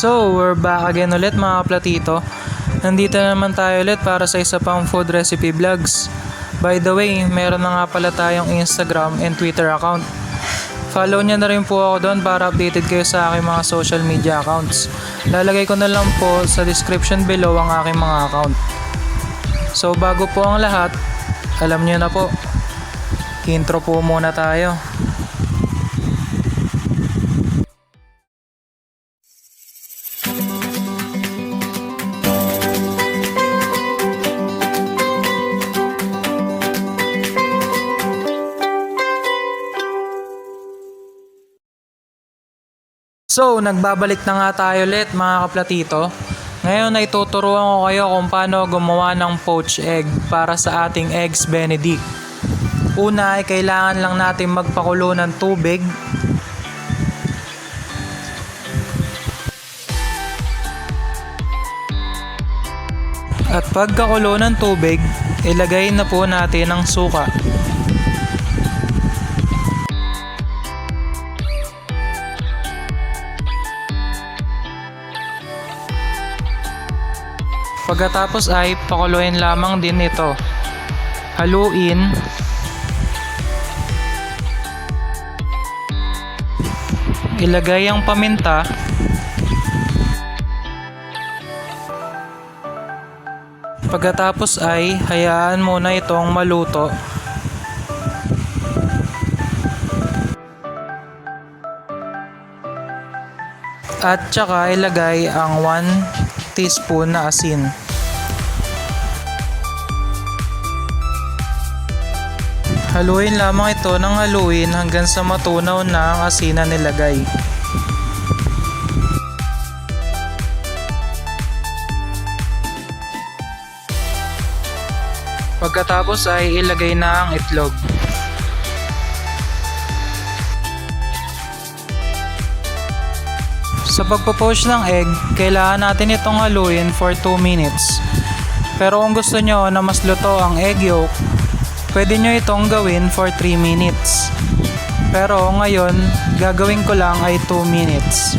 So, we're back again ulit mga kaplatito. Nandito na naman tayo ulit para sa isa pang food recipe vlogs. By the way, meron na nga pala tayong Instagram and Twitter account. Follow nyo na rin po ako doon para updated kayo sa aking mga social media accounts. Lalagay ko na lang po sa description below ang aking mga account. So, bago po ang lahat, alam nyo na po, intro po muna tayo. So, nagbabalik na nga tayo ulit mga kaplatito. Ngayon ay tuturuan ko kayo kung paano gumawa ng poached egg para sa ating eggs benedict. Una ay kailangan lang natin magpakulo ng tubig. At pagkakulo ng tubig, ilagay na po natin ang suka. Pagkatapos ay pakuluin lamang din ito. Haluin. Ilagay ang paminta. Pagkatapos ay hayaan muna itong maluto. At saka ilagay ang 1 teaspoon na asin. Haluin lamang ito ng haluin hanggang sa matunaw na ang asin na nilagay. Pagkatapos ay ilagay na ang itlog. Sa pagpo-poach ng egg, kailangan natin itong haluin for 2 minutes. Pero kung gusto nyo na mas luto ang egg yolk, pwede nyo itong gawin for 3 minutes. Pero ngayon, gagawin ko lang ay 2 minutes.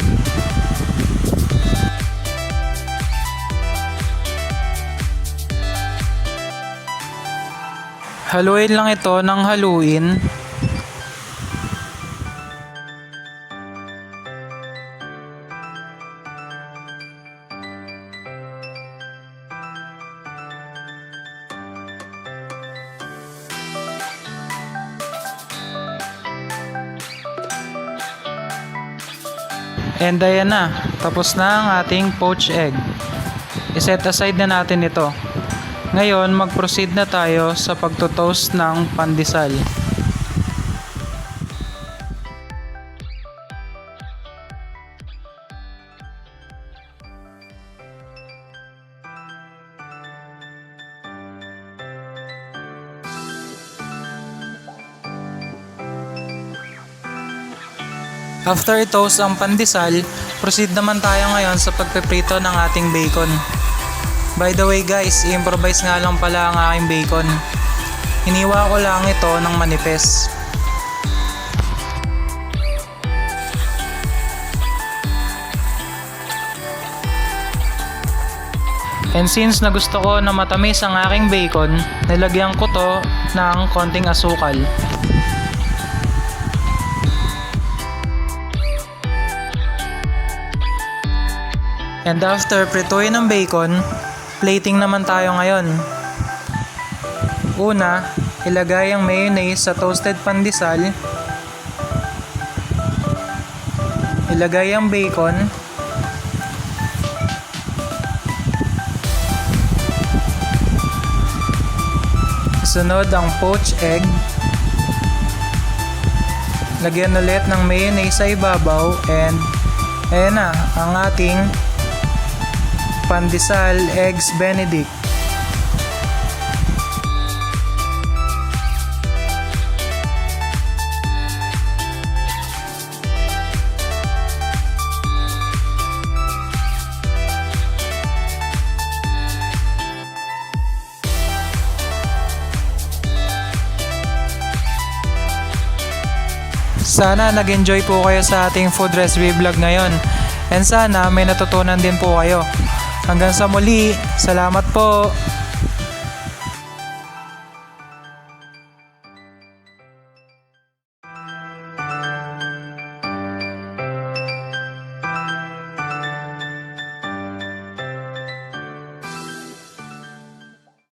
Haluin lang ito ng haluin. And ayan na, tapos na ang ating poached egg. I-set aside na natin ito. Ngayon, mag-proceed na tayo sa pagto-toast ng pandesal. After i-toast ang pandesal, proceed naman tayo ngayon sa pagpiprito ng ating bacon. By the way guys, i-improvise nga lang pala ang aking bacon. Hiniwa ko lang ito ng manipis. And since na gusto ko na matamis ang aking bacon, nilagyan ko to ng konting asukal. And after prituin ng bacon, plating naman tayo ngayon. Una, ilagay ang mayonnaise sa toasted pandesal. Ilagay ang bacon. Sunod ang poached egg. Lagyan ulit ng mayonnaise sa ibabaw and ayan na ang ating pandesal eggs benedict. Sana nag-enjoy po kayo sa ating food recipe vlog ngayon. And sana may natutunan din po kayo. Hanggang sa muli, salamat po!